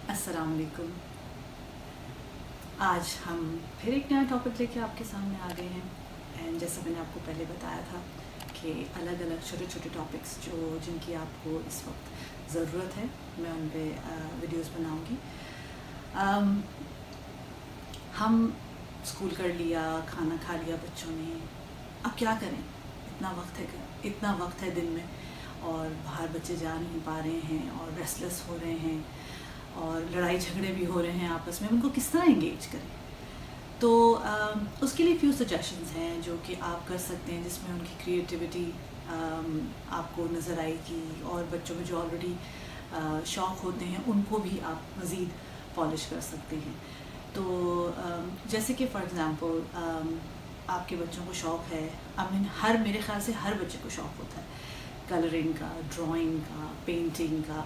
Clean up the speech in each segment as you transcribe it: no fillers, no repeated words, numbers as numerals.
अस्सलाम वालेकुम। आज हम फिर एक नया टॉपिक लेके आपके सामने आ गए हैं। एंड जैसा मैंने आपको पहले बताया था कि अलग अलग छोटे छोटे टॉपिक्स जिनकी आपको इस वक्त ज़रूरत है, मैं उन पर वीडियोस बनाऊंगी। हम स्कूल कर लिया, खाना खा लिया बच्चों ने, अब क्या करें? इतना वक्त है दिन में, और बाहर बच्चे जा नहीं पा रहे हैं और रेस्टलेस हो रहे हैं और लड़ाई झगड़े भी हो रहे हैं आपस में। उनको किस तरह इंगेज करें? तो उसके लिए फ्यू सजेशंस हैं जो कि आप कर सकते हैं, जिसमें उनकी क्रिएटिविटी आपको नज़र आएगी, और बच्चों में जो ऑलरेडी शौक़ होते हैं उनको भी आप मज़ीद पॉलिश कर सकते हैं। तो जैसे कि फॉर एग्ज़ाम्पल आपके बच्चों को शौक़ है, मेरे ख़्याल से हर बच्चे को शौक़ होता है कलरिंग का, ड्राइंग का, पेंटिंग का।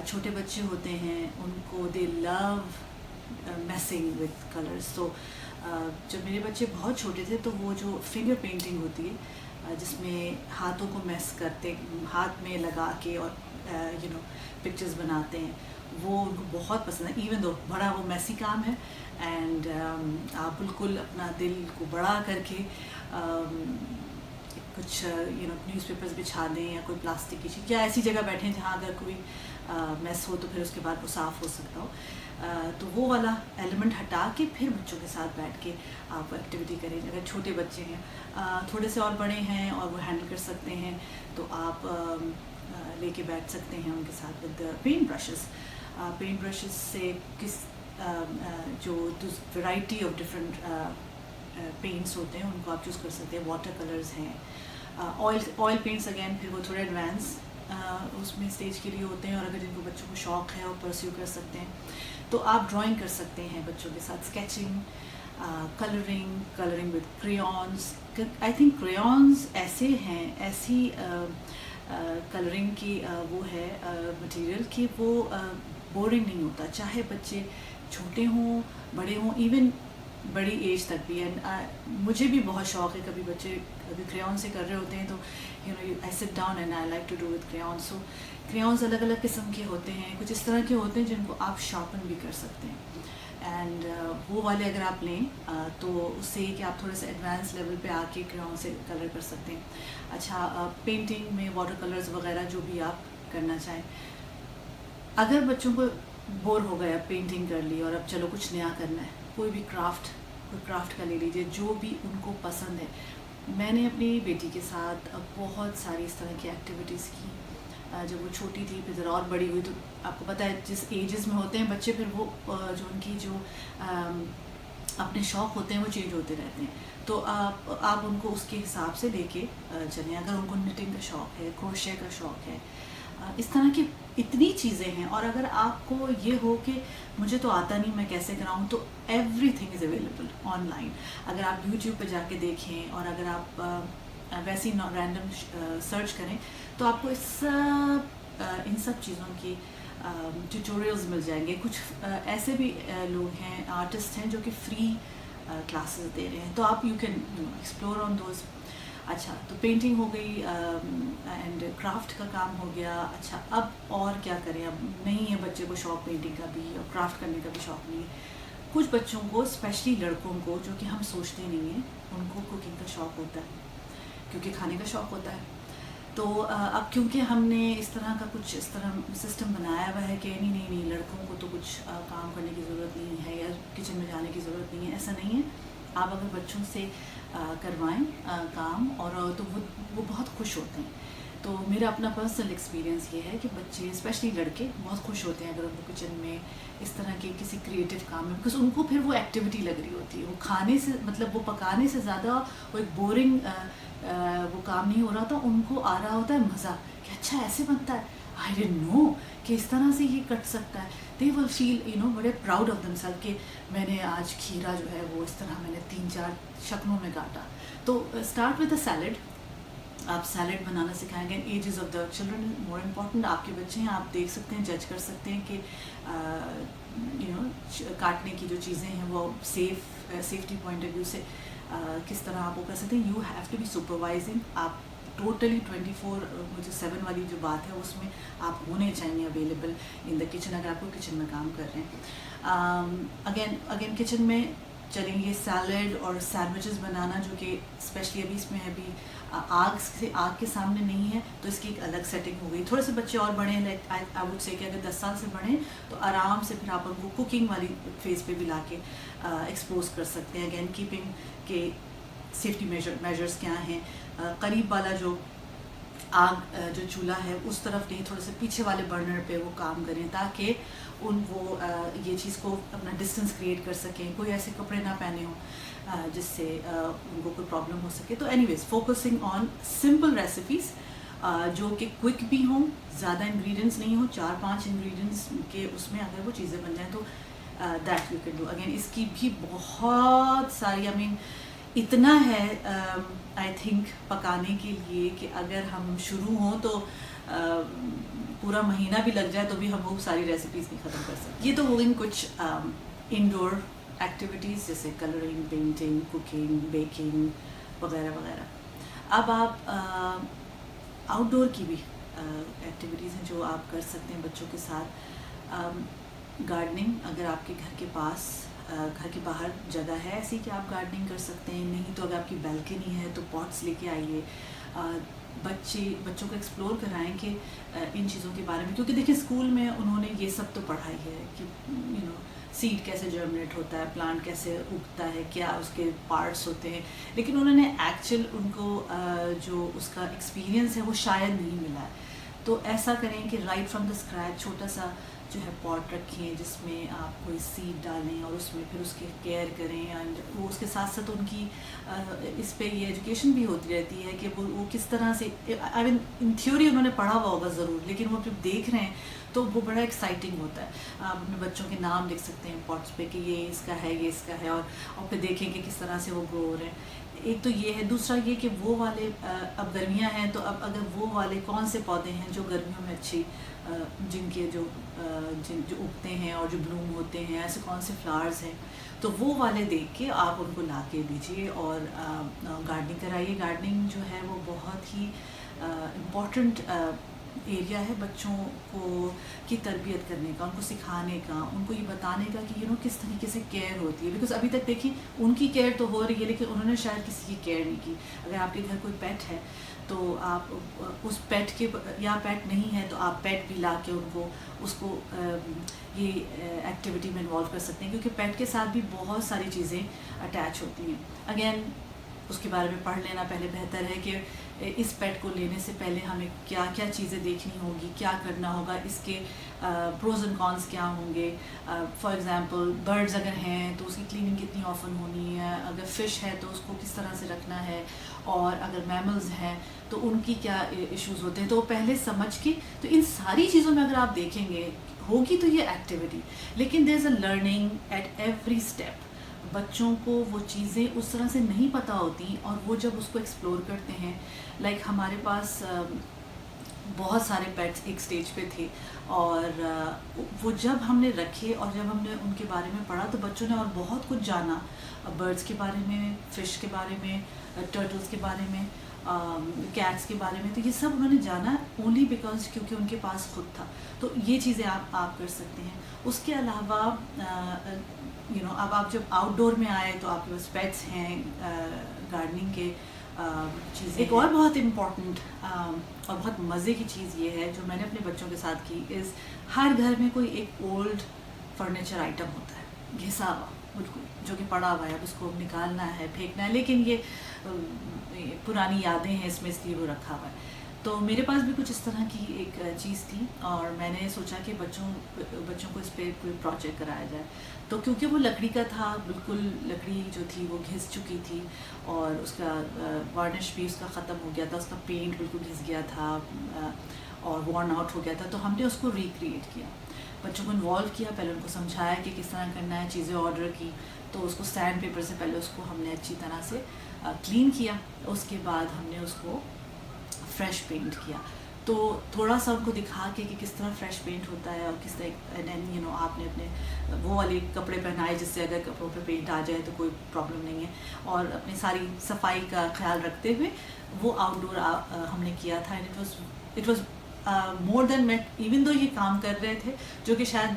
छोटे बच्चे होते हैं, उनको दे लव मैसिंग विद कलर्स। तो जब मेरे बच्चे बहुत छोटे थे तो वो जो फिंगर पेंटिंग होती है, जिसमें हाथों को मैस करते, हाथ में लगा के और पिक्चर्स बनाते हैं, वो उनको बहुत पसंद है। इवन दो बड़ा वो मैसी काम है, एंड आप बिल्कुल अपना दिल को बड़ा करके कुछ न्यूज़पेपर्स बिछा दें या कोई प्लास्टिक की चीज़, या ऐसी जगह बैठें जहाँ अगर कोई मैस हो तो फिर उसके बाद वो साफ़ हो सकता हो। तो वो वाला एलिमेंट हटा के फिर बच्चों के साथ बैठ के आप एक्टिविटी करें। अगर छोटे बच्चे हैं, थोड़े से और बड़े हैं और वो हैंडल कर सकते हैं, तो आप लेके बैठ सकते हैं उनके साथ विद पेंट ब्रशेस से जो वैरायटी ऑफ डिफरेंट पेंट्स होते हैं उनको आप चूज़ कर सकते हैं। वाटर कलर्स हैं, ऑयल पेंट्स अगेन फिर वो थोड़े एडवांस उसमें स्टेज के लिए होते हैं, और अगर जिनको बच्चों को शौक़ है वो परस्यू कर सकते हैं। तो आप ड्राइंग कर सकते हैं बच्चों के साथ, sketching, colouring with crayons. I think crayons ऐसी कलरिंग की वो है मटेरियल कि वो बोरिंग नहीं होता, चाहे बच्चे छोटे हों, बड़े हों, इवन बड़ी एज तक भी। एंड मुझे भी बहुत शौक़ है, कभी बच्चे अभी क्रेयॉन से कर रहे होते हैं तो I sit down and I like to do with crayons. So crayons अलग अलग किस्म के होते हैं, कुछ इस तरह के होते हैं जिनको आप शार्पन भी कर सकते हैं। एंड वो वाले अगर आप लें तो उससे कि आप थोड़े से एडवांस लेवल पे आके क्रेयॉन से कलर कर सकते हैं। अच्छा, पेंटिंग में वाटर कलर्स वगैरह जो भी आप करना चाहें। अगर बच्चों को बोर हो गया, पेंटिंग कर ली और अब चलो कुछ नया करना है, कोई क्राफ्ट का ले लीजिए, जो भी उनको पसंद है। मैंने अपनी बेटी के साथ बहुत सारी इस तरह की एक्टिविटीज़ की जब वो छोटी थी। फिर ज़रा और बड़ी हुई तो आपको पता है जिस एजेस में होते हैं बच्चे, फिर वो जो उनकी जो अपने शौक़ होते हैं वो चेंज होते रहते हैं। तो आप उनको उसके हिसाब से लेके चलें। अगर उनको निटिंग का शौक़ है, क्रोशे का शौक़ है, इस तरह की इतनी चीज़ें हैं। और अगर आपको ये हो कि मुझे तो आता नहीं, मैं कैसे कराऊँ, तो एवरीथिंग इज़ अवेलेबल ऑनलाइन। अगर आप यूट्यूब पे जाके देखें, और अगर आप वैसे ही रैंडम सर्च करें, तो आपको इन सब चीज़ों की ट्यूटोरियल्स मिल जाएंगे। कुछ ऐसे भी लोग हैं, आर्टिस्ट हैं, जो कि फ्री क्लासेस दे रहे हैं, तो आप you can explore on those. अच्छा, तो पेंटिंग हो गई एंड क्राफ्ट का काम हो गया। अच्छा, अब और क्या करें? अब नहीं है बच्चे को शौक़ पेंटिंग का भी और क्राफ्ट करने का भी शौक़ नहीं है। कुछ बच्चों को, स्पेशली लड़कों को, जो कि हम सोचते नहीं हैं, उनको कुकिंग का शौक़ होता है, क्योंकि खाने का शौक़ होता है। तो अब क्योंकि हमने इस तरह सिस्टम बनाया हुआ है कि नहीं लड़कों को तो कुछ काम करने की ज़रूरत नहीं है या किचन में जाने की ज़रूरत नहीं है। ऐसा नहीं है। आप अगर बच्चों से करवाएं काम, और तो वो बहुत खुश होते हैं। तो मेरा अपना पर्सनल एक्सपीरियंस ये है कि बच्चे, स्पेशली लड़के, बहुत खुश होते हैं अगर उनको किचन में इस तरह के किसी क्रिएटिव काम में, बिकॉज उनको फिर वो एक्टिविटी लग रही होती है। वो खाने से, मतलब वो पकाने से ज़्यादा वो एक बोरिंग वो काम नहीं हो रहा था, उनको आ रहा होता है मज़ा कि अच्छा ऐसे बनता है, आई डिडंट नो कि इस तरह से ये कट सकता है। दे विल फील बड़े प्राउड ऑफ देमसेल्फ कि मैंने आज खीरा जो है वो इस तरह मैंने 3-4 शक्लों में काटा। तो स्टार्ट विद अ सैलड। आप सैलड बनाना सिखाएंगे। Ages of the children more important. आपके बच्चे हैं, आप देख सकते हैं, जज कर सकते हैं कि काटने की जो चीज़ें हैं वो सेफ्टी पॉइंट ऑफ व्यू से किस तरह आप वो कर सकते हैं। You have to be supervising. आप टोटली 24 मुझे 7 वाली जो बात है उसमें आप होने चाहिए अवेलेबल इन द किचन अगर आपको किचन में काम कर रहे हैं. अगेन किचन में चलेंगे सैलड और सैंडविचेस बनाना, जो कि स्पेशली अभी इसमें अभी आग के सामने नहीं है तो इसकी एक अलग सेटिंग हो गई. थोड़े से बच्चे और बड़े हैं, लाइक आई वुड से कि अगर 10 साल से बड़े हैं तो आराम से फिर आप उनको कुकिंग वाली फेज पे भी ला के एक्सपोज कर सकते हैं. अगेन कीपिंग के सेफ्टी मेजर्स क्या हैं, करीब वाला जो आग जो चूल्हा है उस तरफ नहीं, थोड़े से पीछे वाले बर्नर पे वो काम करें ताकि वो ये चीज़ को अपना डिस्टेंस क्रिएट कर सकें, कोई ऐसे कपड़े ना पहने हों जिससे उनको कोई प्रॉब्लम हो सके. तो anyways focusing on simple recipes जो कि क्विक भी हों, ज़्यादा इंग्रेडिएंट्स नहीं हो, 4-5 इंग्रेडिएंट्स के उसमें अगर वो चीज़ें बन जाएँ तो that you can do. Again इसकी भी बहुत सारी इतना है आई थिंक पकाने के लिए कि अगर हम शुरू हों तो पूरा महीना भी लग जाए तो भी हम वो सारी रेसिपीज़ नहीं ख़त्म कर सकते. ये तो हो गई कुछ इंडोर एक्टिविटीज़ जैसे कलरिंग, पेंटिंग, कुकिंग, बेकिंग वगैरह वगैरह. अब आप आउटडोर की भी एक्टिविटीज़ हैं जो आप कर सकते हैं बच्चों के साथ. गार्डनिंग, अगर आपके घर के पास घर के बाहर जगह है ऐसी कि आप गार्डनिंग कर सकते हैं, नहीं तो अगर आपकी बैल्कनी है तो पॉट्स लेके आइए. बच्चों को एक्सप्लोर कराएं कि इन चीज़ों के बारे में, क्योंकि देखिए स्कूल में उन्होंने ये सब तो पढ़ाई है कि सीड कैसे जर्मिनेट होता है, प्लांट कैसे उगता है, क्या उसके पार्ट्स होते हैं, लेकिन उन्होंने एक्चुअल उनको जो उसका एक्सपीरियंस है वो शायद नहीं मिला है. तो ऐसा करें कि राइट फ्रॉम द स्क्रैच छोटा सा जो है पॉट रखें जिसमें आप कोई सीड डालें और उसमें फिर उसकी केयर करें. एंड वो उसके साथ साथ उनकी इस पे ये एजुकेशन भी होती रहती है कि वो किस तरह से, आई मीन इन थ्योरी उन्होंने पढ़ा हुआ होगा ज़रूर, लेकिन वो जब देख रहे हैं तो वो बड़ा एक्साइटिंग होता है. आप अपने बच्चों के नाम लिख सकते हैं पॉट्स पे कि ये इसका है, ये इसका है, और फिर देखें कि किस तरह से वो ग्रो हो रहे हैं. एक तो ये है. दूसरा ये कि वो वाले अब गर्मियाँ हैं तो अब अगर वो वाले कौन से पौधे हैं जो गर्मियों में अच्छी जिनके जो उगते हैं और जो ब्लूम होते हैं, ऐसे कौन से फ्लावर्स हैं, तो वो वाले देख के आप उनको ला के दीजिए और गार्डनिंग कराइए. गार्डनिंग जो है वो बहुत ही इम्पॉर्टेंट एरिया है बच्चों को की तरबियत करने का, उनको सिखाने का, उनको ये बताने का कि किस तरीके से केयर होती है. बिकॉज अभी तक देखिए उनकी केयर तो हो रही है लेकिन उन्होंने शायद किसी की केयर नहीं की. अगर आपके घर कोई पेट है तो आप उस पेट के, या पेट नहीं है तो आप पेट भी ला के उसको ये एक्टिविटी में इन्वॉल्व कर सकते हैं, क्योंकि पेट के साथ भी बहुत सारी चीज़ें अटैच होती हैं. अगेन उसके बारे में पढ़ लेना पहले बेहतर है कि इस पेट को लेने से पहले हमें क्या क्या चीज़ें देखनी होगी, क्या करना होगा, इसके प्रोज एंड कॉन्स क्या होंगे. फॉर एग्जांपल बर्ड्स अगर हैं तो उसकी क्लीनिंग कितनी ऑफन होनी है, अगर फ़िश है तो उसको किस तरह से रखना है, और अगर मैमल्स हैं तो उनकी क्या इश्यूज़ होते हैं, तो वो पहले समझ के. तो इन सारी चीज़ों में अगर आप देखेंगे होगी तो ये एक्टिविटी, लेकिन there is a learning at every step. बच्चों को वो चीज़ें उस तरह से नहीं पता होती और वो जब उसको एक्सप्लोर करते हैं, लाइक हमारे पास बहुत सारे पेट्स एक स्टेज पे थे और वो जब हमने रखे और जब हमने उनके बारे में पढ़ा तो बच्चों ने और बहुत कुछ जाना, बर्ड्स के बारे में, फ़िश के बारे में, टर्टल्स के बारे में, कैट्स के बारे में. तो ये सब उन्होंने जाना ओनली बिकॉज क्योंकि उनके पास खुद था. तो ये चीज़ें आप कर सकते हैं. उसके अलावा अब आप जब आउटडोर में आए तो आपके पास पेट्स हैं, गार्डनिंग के चीज़ें. एक और बहुत इम्पॉर्टेंट और बहुत मज़े की चीज़ ये है जो मैंने अपने बच्चों के साथ की इज़, हर घर में कोई एक ओल्ड फर्नीचर आइटम होता है घिसा हुआ बिल्कुल, जो कि पड़ा हुआ है, अब उसको निकालना है, फेंकना है, लेकिन ये पुरानी यादें हैं इसमें, इसलिए वो रखा हुआ है. तो मेरे पास भी कुछ इस तरह की एक चीज़ थी और मैंने सोचा कि बच्चों को इस पर कोई प्रोजेक्ट कराया जाए. तो क्योंकि वो लकड़ी का था, बिल्कुल लकड़ी जो थी वो घिस चुकी थी और उसका वार्निश भी उसका ख़त्म हो गया था, उसका पेंट बिल्कुल घिस गया था और वॉर्न आउट हो गया था. तो हमने उसको रिक्रिएट किया, बच्चों को इन्वॉल्व किया, पहले उनको समझाया कि किस तरह करना है, चीज़ें ऑर्डर की. तो उसको सैंड पेपर से पहले उसको हमने अच्छी तरह से क्लीन किया, उसके बाद हमने उसको फ्रेश पेंट किया. تو تھوڑا سا ان کو دکھا کے کہ کس طرح فریش پینٹ ہوتا ہے اور کس طرح آپ نے اپنے وہ والے کپڑے پہنائے جس سے اگر کپڑوں پہ پینٹ آ جائے تو کوئی پرابلم نہیں ہے، اور اپنی ساری صفائی کا خیال رکھتے ہوئے وہ آؤٹ ڈور ہم نے کیا تھا. اینڈ اٹ واز مور دین میں ایون دو یہ کام کر رہے تھے جو کہ شاید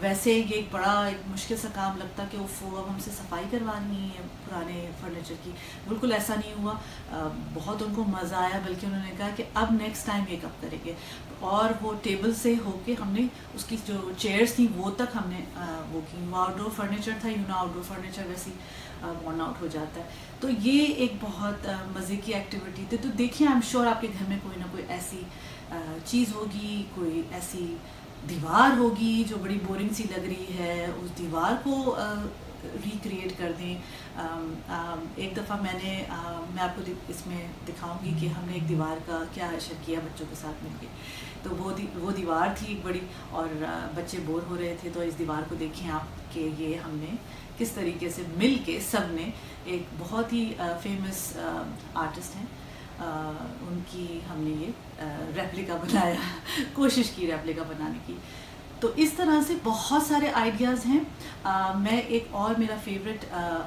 ویسے یہ ایک بڑا ایک مشکل سا کام لگتا کہ اب ہم سے صفائی کروانی ہے پرانے فرنیچر کی. بالکل ایسا نہیں ہوا، بہت ان کو مزہ آیا، بلکہ انہوں نے کہا کہ اب نیکسٹ ٹائم یہ کب کریں گے. اور وہ ٹیبل سے ہو کے ہم نے اس کی جو چیئرس تھیں وہ تک ہم نے وہ کی. وہ آؤٹ ڈور فرنیچر تھا، آؤٹ ڈور فرنیچر ویسے ورن آؤٹ ہو جاتا ہے. تو یہ ایک بہت مزے کی ایکٹیویٹی تھی. تو دیکھیے آئی ایم شیور آپ کے گھر میں کوئی نہ کوئی ایسی چیز ہوگی، کوئی ایسی دیوار ہوگی جو بڑی بورنگ سی لگ رہی ہے، اس دیوار کو ریکریٹ کر دیں. ایک دفعہ میں آپ کو اس میں دکھاؤں گی کہ ہم نے ایک دیوار کا کیا اشر کیا بچوں کے ساتھ مل کے. تو وہ دیوار تھی ایک بڑی، اور بچے بور ہو رہے تھے. تو اس دیوار کو دیکھیں آپ کہ یہ ہم نے کس طریقے سے مل کے سب نے، ایک بہت ہی فیمس آرٹسٹ ہیں ان کی ہم نے یہ ریپلیکا بنایا، کوشش کی ریپلیکا بنانے کی. تو اس طرح سے بہت سارے آئیڈیاز ہیں. میں ایک اور میرا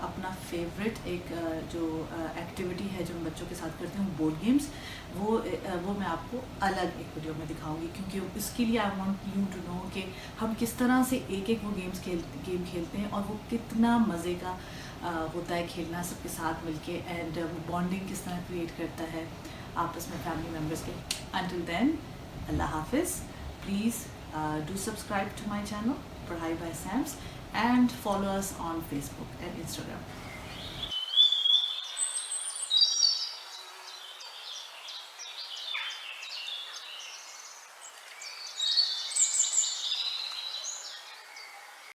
اپنا فیوریٹ ایک جو ایکٹیویٹی ہے جو میں بچوں کے ساتھ کرتی ہوں، بورڈ گیمز. وہ میں آپ کو الگ ایک ویڈیو میں دکھاؤں گی، کیونکہ اس کے لیے I want you to know کہ ہم کس طرح سے ایک وہ گیم کھیلتے ہیں اور وہ کتنا مزے کا ہوتا ہے کھیلنا سب کے ساتھ مل کے، اینڈ بانڈنگ کس طرح کریٹ کرتا ہے آپس میں فیملی ممبرس کے. انٹل دین، اللہ حافظ. Please do subscribe to my channel, Padhai by Sams, and follow us on Facebook and Instagram.